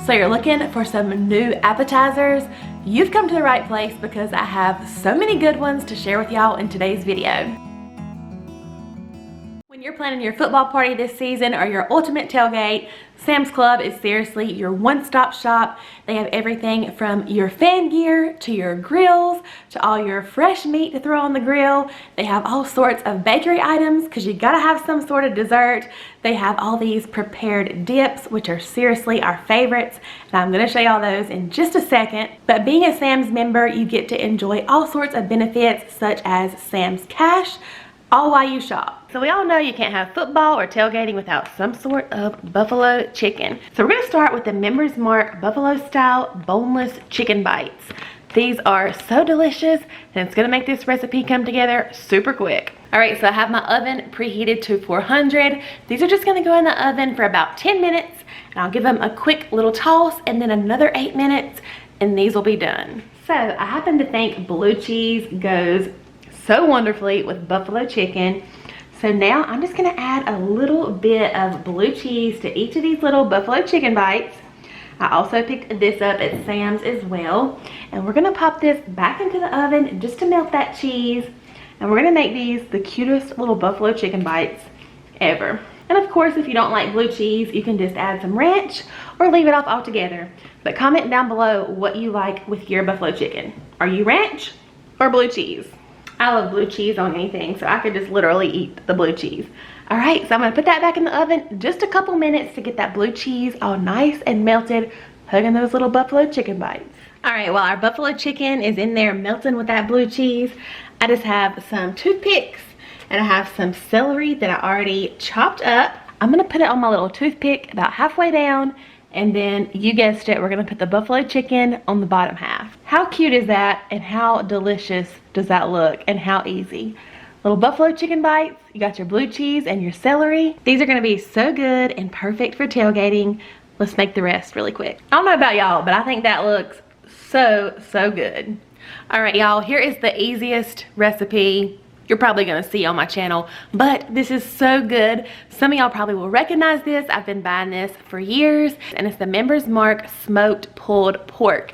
So you're looking for some new appetizers? You've come to the right place because I have so many good ones to share with y'all in today's video. When you're planning your football party this season or your ultimate tailgate, Sam's Club is seriously your one-stop shop. They have everything from your fan gear to your grills to all your fresh meat to throw on the grill. They have all sorts of bakery items because you gotta have some sort of dessert. They have all these prepared dips, which are seriously our favorites, and I'm gonna show y'all those in just a second. But being a Sam's member, you get to enjoy all sorts of benefits such as Sam's Cash, all while you shop. So we all know you can't have football or tailgating without some sort of buffalo chicken. So we're gonna start with the Members Mark buffalo style boneless chicken bites. These are so delicious and it's gonna make this recipe come together super quick. All right, so I have my oven preheated to 400. These are just gonna go in the oven for about 10 minutes and I'll give them a quick little toss and then another 8 minutes and these will be done. So I happen to think blue cheese goes so wonderfully with buffalo chicken. So now I'm just gonna add a little bit of blue cheese to each of these little buffalo chicken bites. I also picked this up at Sam's as well. And we're gonna pop this back into the oven just to melt that cheese. And we're gonna make these the cutest little buffalo chicken bites ever. And of course, if you don't like blue cheese, you can just add some ranch or leave it off altogether. But comment down below what you like with your buffalo chicken. Are you ranch or blue cheese? I love blue cheese on anything, so I could just literally eat the blue cheese. All right, so I'm gonna put that back in the oven just a couple minutes to get that blue cheese all nice and melted, hugging those little buffalo chicken bites. All right, while our buffalo chicken is in there melting with that blue cheese, I just have some toothpicks and I have some celery that I already chopped up. I'm gonna put it on my little toothpick about halfway down, and then you guessed it, we're gonna put the buffalo chicken on the bottom half. How cute is that, and how delicious does that look, and how easy? Little buffalo chicken bites, you got your blue cheese and your celery. These are gonna be so good and perfect for tailgating. Let's make the rest really quick. I don't know about y'all, but I think that looks so good. All right, y'all, here is the easiest recipe you're probably gonna see on my channel, but this is so good. Some of y'all probably will recognize this. I've been buying this for years, and it's the Members Mark smoked pulled pork.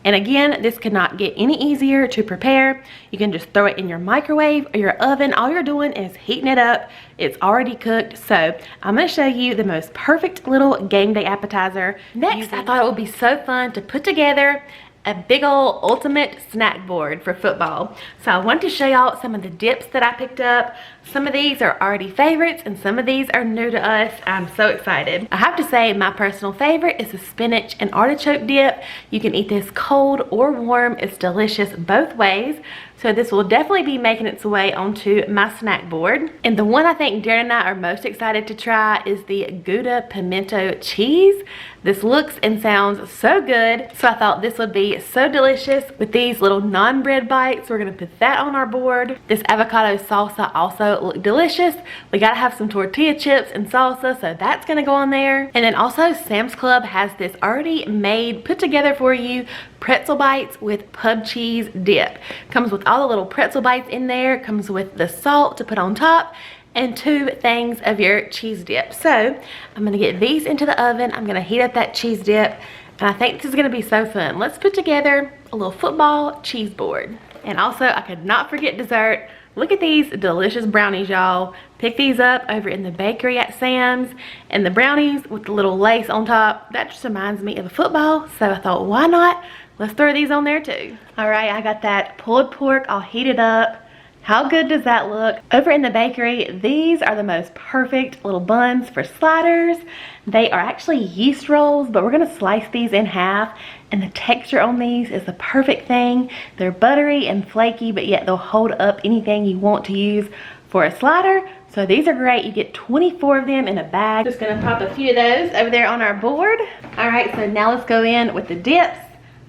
And again, this could not get any easier to prepare. You can just throw it in your microwave or your oven. All you're doing is heating it up. It's already cooked. So I'm gonna show you the most perfect little game day appetizer. Next, I thought it would be so fun to put together a big old ultimate snack board for football. So I wanted to show y'all some of the dips that I picked up. Some of these are already favorites and some of these are new to us. I'm so excited. I have to say my personal favorite is the Spinach and Artichoke Dip. You can eat this cold or warm. It's delicious both ways. So this will definitely be making its way onto my snack board. And the one I think Darren and I are most excited to try is the Gouda Pimento cheese. This looks and sounds so good. So I thought this would be so delicious with these little naan bread bites. We're gonna put that on our board. This avocado salsa also looked delicious. We gotta have some tortilla chips and salsa, so that's gonna go on there. And then also Sam's Club has this already made, put together for you, pretzel bites with pub cheese dip. Comes with all the little pretzel bites in there, comes with the salt to put on top, and 2 things of your cheese dip. So I'm gonna get these into the oven. I'm gonna heat up that cheese dip, and I think this is gonna be so fun. Let's put together a little football cheese board. And also, I could not forget dessert. Look at these delicious brownies, y'all. Pick these up over in the bakery at Sam's. And the brownies with the little lace on top, that just reminds me of a football. So I thought, why not? Let's throw these on there too. All right, I got that pulled pork all heated up. How good does that look? Over in the bakery, these are the most perfect little buns for sliders. They are actually yeast rolls, but we're gonna slice these in half, and the texture on these is the perfect thing. They're buttery and flaky, but yet they'll hold up anything you want to use for a slider. So these are great. You get 24 of them in a bag. Just gonna pop a few of those over there on our board. All right, so now let's go in with the dips.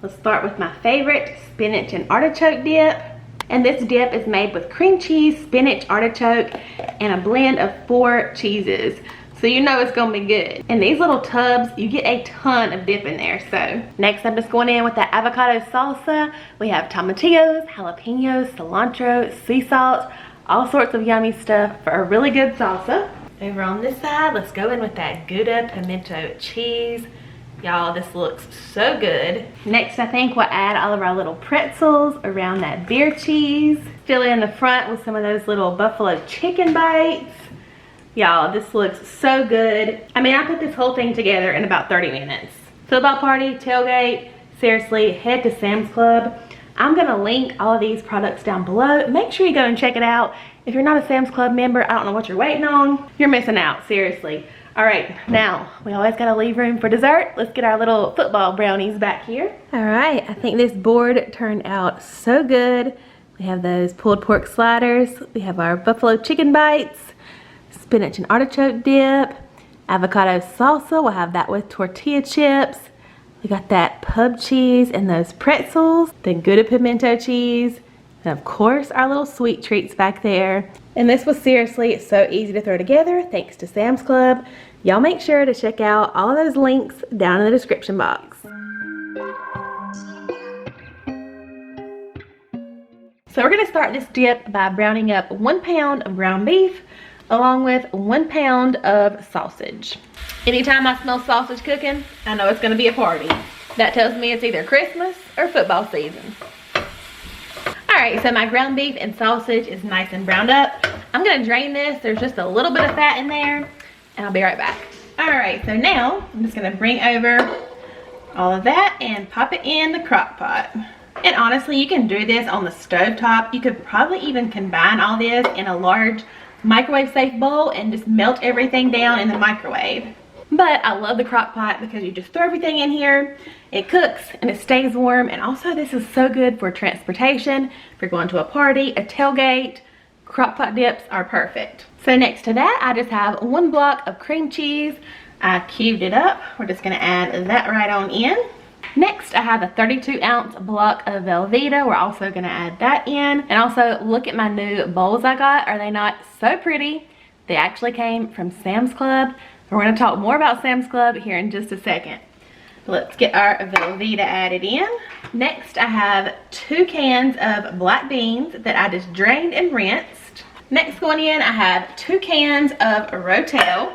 Let's start with my favorite, spinach and artichoke dip. And this dip is made with cream cheese, spinach, artichoke, and a blend of 4 cheeses. So you know it's gonna be good. And these little tubs, you get a ton of dip in there. So next I'm just going in with the avocado salsa. We have tomatillos, jalapenos, cilantro, sea salt, all sorts of yummy stuff for a really good salsa. Over on this side, let's go in with that Gouda pimento cheese. Y'all, this looks so good. Next, I think we'll add all of our little pretzels around that beer cheese. Fill in the front with some of those little buffalo chicken bites. Y'all, this looks so good. I mean, I put this whole thing together in about 30 minutes. Football party, tailgate, seriously, head to Sam's Club. I'm gonna link all of these products down below. Make sure you go and check it out. If you're not a Sam's Club member, I don't know what you're waiting on. You're missing out, seriously. All right, now, we always gotta leave room for dessert. Let's get our little football brownies back here. All right, I think this board turned out so good. We have those pulled pork sliders. We have our buffalo chicken bites, spinach and artichoke dip, avocado salsa. We'll have that with tortilla chips. We got that pub cheese and those pretzels, the Gouda pimento cheese, and of course our little sweet treats back there. And this was seriously so easy to throw together thanks to Sam's Club. Y'all make sure to check out all of those links down in the description box. So we're gonna start this dip by browning up 1 pound of ground beef along with 1 pound of sausage. Anytime I smell sausage cooking, I know it's gonna be a party. That tells me it's either Christmas or football season. All right, so my ground beef and sausage is nice and browned up. I'm gonna drain this. There's just a little bit of fat in there, and I'll be right back. All right, so now I'm just gonna bring over all of that and pop it in the crock pot. And honestly, you can do this on the stove top. You could probably even combine all this in a large microwave safe bowl and just melt everything down in the microwave. But I love the crock pot because you just throw everything in here, it cooks and it stays warm. And also this is so good for transportation. If you're going to a party, a tailgate, crock pot dips are perfect. So next to that, I just have 1 block of cream cheese. I cubed it up. We're just gonna add that right on in. Next, I have a 32-ounce block of velveeta. We're also gonna add that in. And also look at my new bowls I got. Are they not so pretty? They actually came from Sam's Club. We're gonna talk more about Sam's Club here in just a second. Let's get our velveeta added in. Next, I have 2 cans of black beans that I just drained and rinsed. Next going in, I have 2 cans of rotel.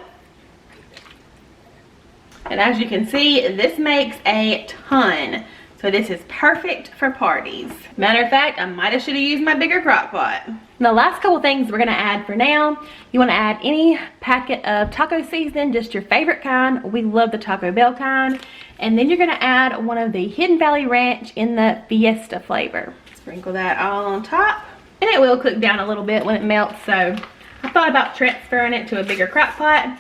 And as you can see, this makes a ton. So this is perfect for parties. Matter of fact, I might have should have used my bigger crock pot. The last couple things we're gonna add for now, you wanna add any packet of taco seasoning, just your favorite kind. We love the Taco Bell kind. And then you're gonna add one of the Hidden Valley Ranch in the Fiesta flavor. Sprinkle that all on top. And it will cook down a little bit when it melts, so I thought about transferring it to a bigger crock pot,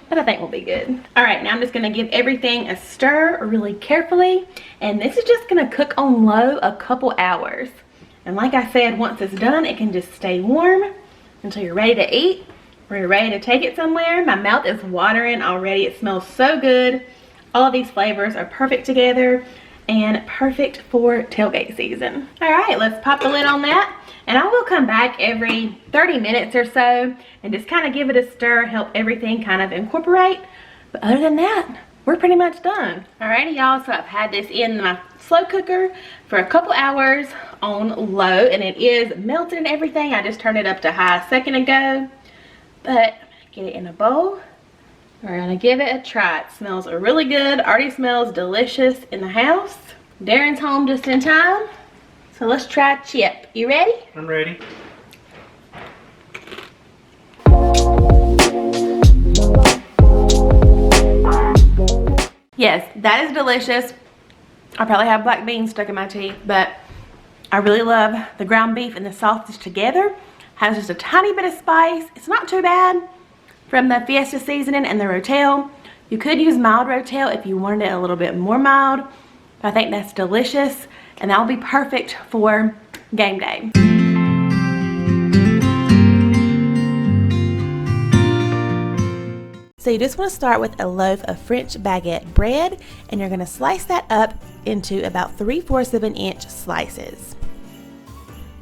but I think we'll be good. All right, now I'm just gonna give everything a stir really carefully. And this is just gonna cook on low a couple hours. And like I said, once it's done, it can just stay warm until you're ready to eat or you're ready to take it somewhere. My mouth is watering already. It smells so good. All of these flavors are perfect together and perfect for tailgate season. All right, let's pop the lid on that. And I will come back every 30 minutes or so and just kind of give it a stir, help everything kind of incorporate. But other than that, we're pretty much done. Alrighty, y'all, so I've had this in my slow cooker for a couple hours on low, and it is melted and everything. I just turned it up to high a second ago. But I'm gonna get it in a bowl. We're gonna give it a try. It smells really good, already smells delicious in the house. Darren's home just in time. So let's try chip. You ready? I'm ready. Yes, that is delicious. I probably have black beans stuck in my teeth, but I really love the ground beef and the sausage together. Has just a tiny bit of spice. It's not too bad from the Fiesta seasoning and the rotel. You could use mild rotel if you wanted it a little bit more mild. But I think that's delicious, and that'll be perfect for game day. So you just want to start with a loaf of French baguette bread, and you're going to slice that up into about 3/4 of an inch slices.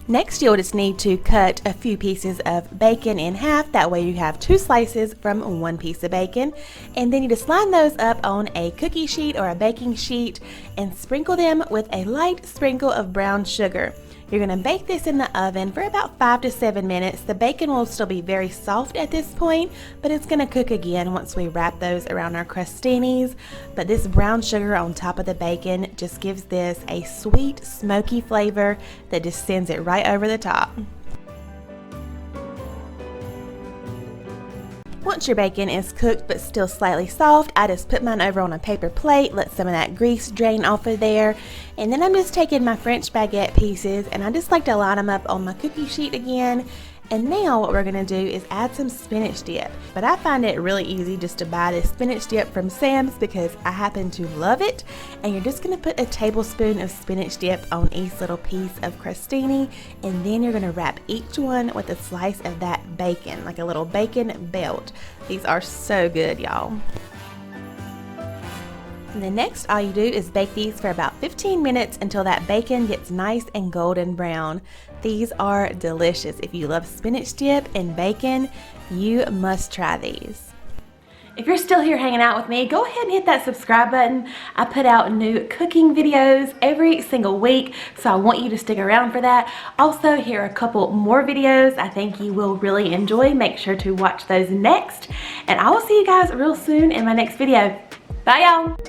Next, you'll just need to cut a few pieces of bacon in half. That way you have 2 slices from 1 piece of bacon. And then you just line those up on a cookie sheet or a baking sheet and sprinkle them with a light sprinkle of brown sugar. You're gonna bake this in the oven for about 5 to 7 minutes. The bacon will still be very soft at this point, but it's gonna cook again once we wrap those around our crostinis. But this brown sugar on top of the bacon just gives this a sweet, smoky flavor that just sends it right over the top. Once your bacon is cooked but still slightly soft, I just put mine over on a paper plate, let some of that grease drain off of there, and then I'm just taking my French baguette pieces and I just like to line them up on my cookie sheet again. And now what we're going to do is add some spinach dip. But I find it really easy just to buy this spinach dip from Sam's because I happen to love it. And you're just going to put a tablespoon of spinach dip on each little piece of crostini. And then you're going to wrap each one with a slice of that bacon, like a little bacon belt. These are so good, y'all. And then next, all you do is bake these for about 15 minutes until that bacon gets nice and golden brown. These are delicious. If you love spinach dip and bacon, you must try these. If you're still here hanging out with me, go ahead and hit that subscribe button. I put out new cooking videos every single week, so I want you to stick around for that. Also, here are a couple more videos I think you will really enjoy. Make sure to watch those next. And I will see you guys real soon in my next video. Bye, y'all.